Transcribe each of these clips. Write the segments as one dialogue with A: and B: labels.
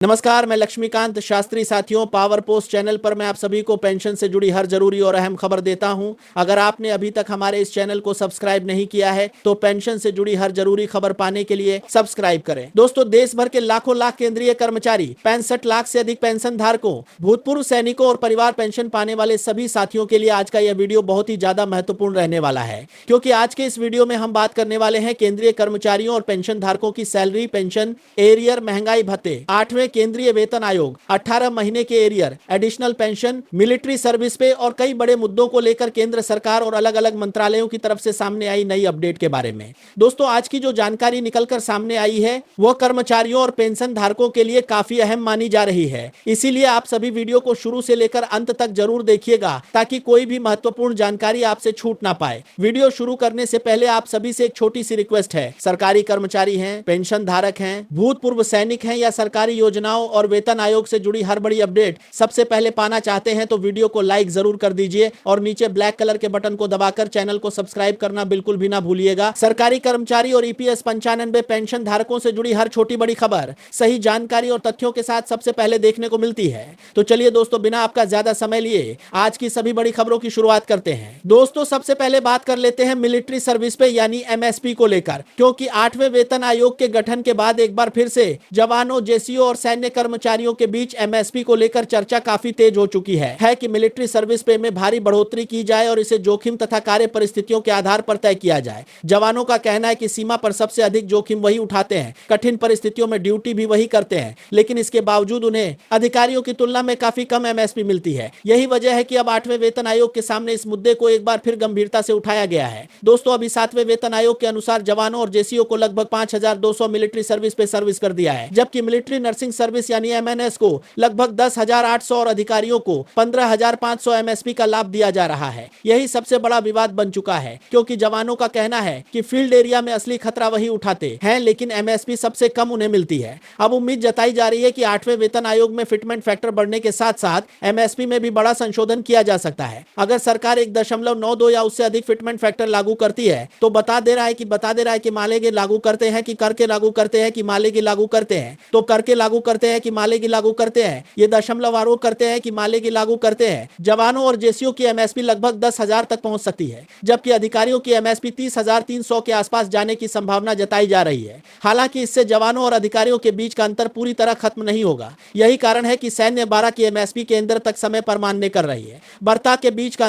A: नमस्कार, मैं लक्ष्मीकांत शास्त्री। साथियों, पावर पोस्ट चैनल पर मैं आप सभी को पेंशन से जुड़ी हर जरूरी और अहम खबर देता हूं। अगर आपने अभी तक हमारे इस चैनल को सब्सक्राइब नहीं किया है तो पेंशन से जुड़ी हर जरूरी खबर पाने के लिए सब्सक्राइब करें। दोस्तों, देश भर के लाखों लाख केंद्रीय कर्मचारी, 65 लाख से अधिक पेंशन धारकों, भूतपूर्व सैनिकों और परिवार पेंशन पाने वाले सभी साथियों के लिए आज का यह वीडियो बहुत ही ज्यादा महत्वपूर्ण रहने वाला है, क्योंकि आज के इस वीडियो में हम बात करने वाले हैं केंद्रीय कर्मचारियों और पेंशन धारकों की सैलरी, पेंशन, एरियर, महंगाई भत्ते, 8वें केंद्रीय वेतन आयोग, 18 महीने के arrear, additional pension, military service पे और कई बड़े मुद्दों को लेकर केंद्र सरकार और अलग अलग मंत्रालयों की तरफ से सामने आई नई अपडेट के बारे में। दोस्तों, आज की जो जानकारी निकलकर सामने आई है वह कर्मचारियों और पेंशन धारकों के लिए काफी अहम मानी जा रही है। इसीलिए आप सभी वीडियो को शुरू से लेकर अंत तक जरूर देखिएगा ताकि कोई भी महत्वपूर्ण जानकारी आपसे छूट ना पाए। वीडियो शुरू करने से पहले आप सभी से एक छोटी सी रिक्वेस्ट है। सरकारी कर्मचारी हैं, पेंशन धारक हैं, भूतपूर्व सैनिक हैं या सरकारी योजनाओं और वेतन आयोग से जुड़ी हर बड़ी अपडेट सबसे पहले पाना चाहते हैं तो वीडियो को लाइक जरूर कर दीजिए और नीचे ब्लैक कलर के बटन को दबाकर चैनल को सब्सक्राइब करना बिल्कुल भी ना भूलिएगा। सरकारी कर्मचारी और ईपीएस 95 पेंशन धारकों से जुड़ी हर छोटी बड़ी खबर सही जानकारी और तथ्यों के साथ सबसे पहले देखने को मिलती है। तो चलिए दोस्तों, बिना आपका ज्यादा समय लिए आज की सभी बड़ी खबरों की शुरुआत करते हैं। दोस्तों, सबसे पहले बात कर लेते हैं मिलिट्री सर्विस पे यानी एमएसपी को लेकर, क्योंकि 8वें वेतन आयोग के गठन के बाद एक बार फिर से जवानों, जेसीओ और सैन्य कर्मचारियों के बीच एमएसपी को लेकर चर्चा काफी तेज हो चुकी है कि मिलिट्री सर्विस पे में भारी बढ़ोतरी की जाए और इसे जोखिम तथा कार्य परिस्थितियों के आधार पर तय किया जाए। जवानों का कहना है कि सीमा पर सबसे अधिक जोखिम वही उठाते हैं, कठिन परिस्थितियों में ड्यूटी भी वही करते हैं, लेकिन इसके बावजूद उन्हें अधिकारियों की तुलना में काफी कम एमएसपी मिलती है। यही वजह है कि अब 8वें वेतन आयोग के सामने इस मुद्दे को एक बार फिर गंभीरता से उठाया गया है। दोस्तों, अभी 7वें वेतन आयोग के अनुसार जवानों और जेसीओ को लगभग 5200 मिलिट्री सर्विस पे सर्विस कर दिया है, जबकि मिलिट्री नर्सिंग सर्विस यानी एमएनएस को लगभग 10,800 और अधिकारियों को 15,500 एमएसपी का लाभ दिया जा रहा है। यही सबसे बड़ा विवाद बन चुका है, क्योंकि जवानों का कहना है कि फील्ड एरिया में असली खतरा वही उठाते हैं, लेकिन एमएसपी सबसे कम उन्हें मिलती है। अब उम्मीद जताई जा रही है कि 8वें वेतन आयोग में फिटमेंट फैक्टर बढ़ने के साथ साथ एमएसपी में भी बड़ा संशोधन किया जा सकता है। अगर सरकार 1.92 या उससे अधिक फिटमेंट फैक्टर लागू करती है तो बता दे रहा है कि मालेगी लागू करते हैं कि करके लागू करते हैं कि मालेगी लागू करते हैं, तो करके लागू करते हैं कि मालेगी लागू करते हैं, ये दशमलव आरोप करते हैं कि मालेगी लागू करते हैं। जवानों और जेसीओ की एमएसपी लगभग 10,000 तक पहुंच सकती है, जबकि अधिकारियों की एमएसपी 30,300 के आसपास जाने की संभावना जताई जा रही है। हालांकि इससे जवानों और अधिकारियों के बीच का अंतर पूरी तरह खत्म नहीं होगा। यही कारण है कि सैन्य 12 की एमएसपी केंद्र तक समय पर मान्य कर रही है। बर्ता के बीच का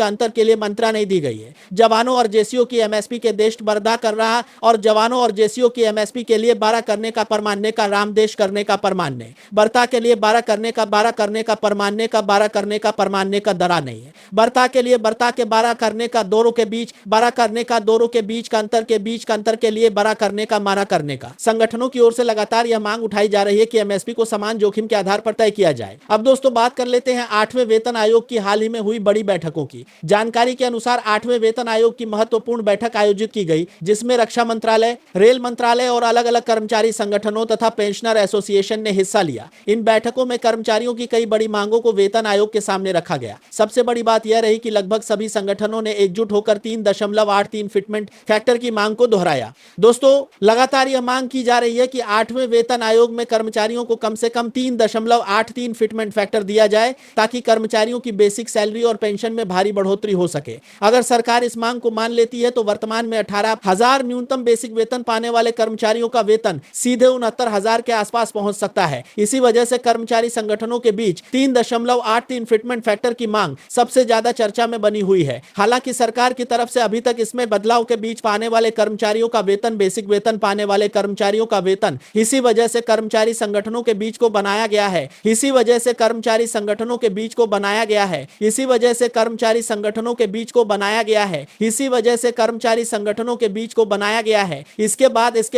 A: अंतर के लिए मंत्रा नहीं दी गई है। जवानों और जेसीओ की एमएसपी के देश बर्दा कर रहा और जवानों और जेसीओ की एमएसपी के लिए 12 करने का परमान्य का रामदेश करने का परमान्य, बर्ता के लिए 12 करने का 12 करने का परमान्य का 12 करने का परमान्य का दरा नहीं है। बर्ता के लिए बर्ता के 12 करने का दोरों के बीच 12 करने का दोरों के बीच का अंतर के लिए 12 करने का माना करने का। संगठनों की ओर से लगातार यह मांग उठाई जा रही है कि एमएसपी को समान जोखिम के आधार पर तय किया जाए। अब दोस्तों, बात कर लेते हैं 8वें वेतन आयोग की हाल ही में हुई बड़ी बैठकों की। जानकारी के अनुसार 8वें वेतन आयोग की महत्वपूर्ण बैठक आयोजित की गई, जिसमें रक्षा मंत्रालय, रेल मंत्रालय और अलग अलग कर्मचारी संगठनों तथा पेंशनर एसोसिएशन ने हिस्सा लिया। इन बैठकों में कर्मचारियों की कई बड़ी मांगों को वेतन आयोग के सामने रखा गया। सबसे बड़ी बात यह रही कि लगभग सभी संगठनों ने एकजुट होकर 3.83 फिटमेंट फैक्टर की मांग को दोहराया। दोस्तों, लगातार यह मांग की जा रही है कि 8वें वेतन आयोग में कर्मचारियों को कम से कम 3.83 फिटमेंट फैक्टर दिया जाए, ताकि कर्मचारियों की बेसिक सैलरी और पेंशन में भारी बढ़ोतरी हो सके। अगर सरकार इस मांग को मान लेती है तो वर्तमान में 18,000 न्यूनतम बेसिक वेतन पाने वाले कर्मचारियों का वेतन सीधे 69,000 के आसपास पहुंच सकता है। इसी वजह से कर्मचारी संगठनों के बीच 3.83 फिटमेंट फैक्टर की मांग सबसे ज्यादा चर्चा में बनी हुई है। हालांकि सरकार की तरफ से अभी तक इसमें बदलाव के बीच पाने वाले कर्मचारियों का वेतन, बेसिक वेतन पाने वाले कर्मचारियों का वेतन इसी वजह से कर्मचारी संगठनों के बीच को बनाया गया है। इसी वजह से कर्मचारी संगठनों के बीच को बनाया गया है। इसी वजह से कर्मचारी संगठनों के बीच को बनाया गया है। इसी वजह से कर्मचारी संगठनों के बीच को बनाया गया है। इसके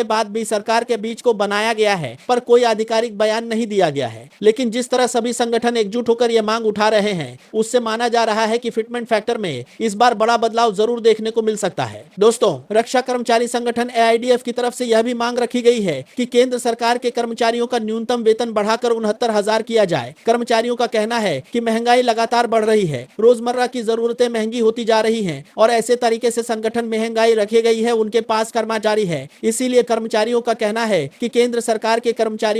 A: बाद भी सरकार के बीच को बनाया गया है, पर कोई आधिकारिक बयान नहीं दिया गया है। लेकिन जिस तरह सभी संगठन एकजुट होकर यह मांग उठा रहे हैं, उससे माना जा रहा है कि फिटमेंट फैक्टर में इस बार बड़ा बदलाव जरूर देखने को मिल सकता है। दोस्तों, रक्षा कर्मचारी संगठन एआईडीएफ की तरफ से यह भी मांग रखी गई है कि केंद्र सरकार के कर्मचारियों का न्यूनतम वेतन बढ़ाकर 69,000 किया जाए। कर्मचारियों का कहना है कि महंगाई लगातार बढ़ रही है, रोजमर्रा की जरूरतें महंगी होती जा रही हैं और ऐसे तरीके से संगठन महंगाई रखी गई है उनके पास कर्मचारी है। इसीलिए कर्मचारियों का कहना है कि केंद्र सरकार के कर्मचारियों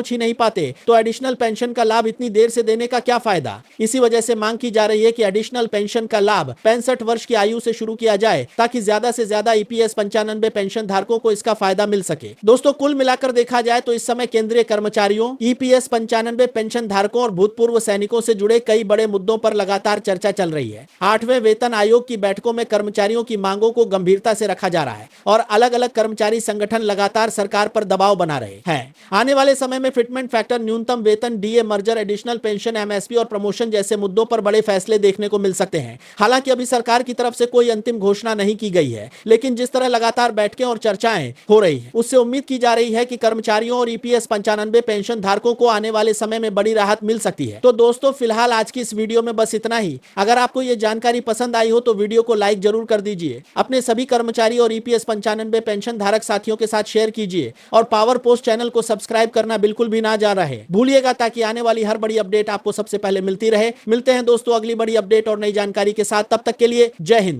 A: पहुंच ही नहीं पाते तो एडिशनल पेंशन का लाभ इतनी देर से देने का क्या फायदा। इसी वजह से मांग की जा रही है कि एडिशनल पेंशन का लाभ 65 वर्ष की आयु से शुरू किया जाए ताकि ज्यादा से ज्यादा ईपीएस 95 पेंशन धारकों को इसका फायदा मिल सके। दोस्तों, कुल मिलाकर देखा जाए तो इस समय केंद्रीय कर्मचारियों, ईपीएस 95 पेंशन धारकों और भूतपूर्व सैनिकों से जुड़े कई बड़े मुद्दों पर लगातार चर्चा चल रही है। 8वें वेतन आयोग की बैठकों में कर्मचारियों की मांगों को गंभीरता से रखा जा रहा है और अलग अलग कर्मचारी संगठन लगातार सरकार पर दबाव बना रहे हैं। आने वाले समय में फिटमेंट फैक्टर, न्यूनतम वेतन, DA merger, additional pension, MSP और प्रमोशन जैसे मुद्दों पर बड़े फैसले देखने को मिल सकते हैं। हालांकि अभी सरकार की तरफ से कोई अंतिम घोषणा नहीं की गई है, लेकिन जिस तरह लगातार बैठकें और चर्चाएं हो रही है उससे उम्मीद की जा रही है कि कर्मचारियों और ईपीएस 95 पेंशन धारकों को आने वाले समय में बड़ी राहत मिल सकती है। तो दोस्तों, फिलहाल आज की इस वीडियो में बस इतना ही। अगर आपको ये जानकारी पसंद आई हो तो वीडियो को लाइक जरूर कर दीजिए, अपने सभी कर्मचारी और ईपीएस 95 पेंशन धारक साथियों के साथ शेयर कीजिए और पावर पोस्ट चैनल को सब्सक्राइब करना बिल्कुल भी ना जा रहे भूलिएगा, ताकि आने वाली हर बड़ी अपडेट आपको सबसे पहले मिलती रहे। मिलते हैं दोस्तों अगली बड़ी अपडेट और नई जानकारी के साथ। तब तक के लिए जय हिंद।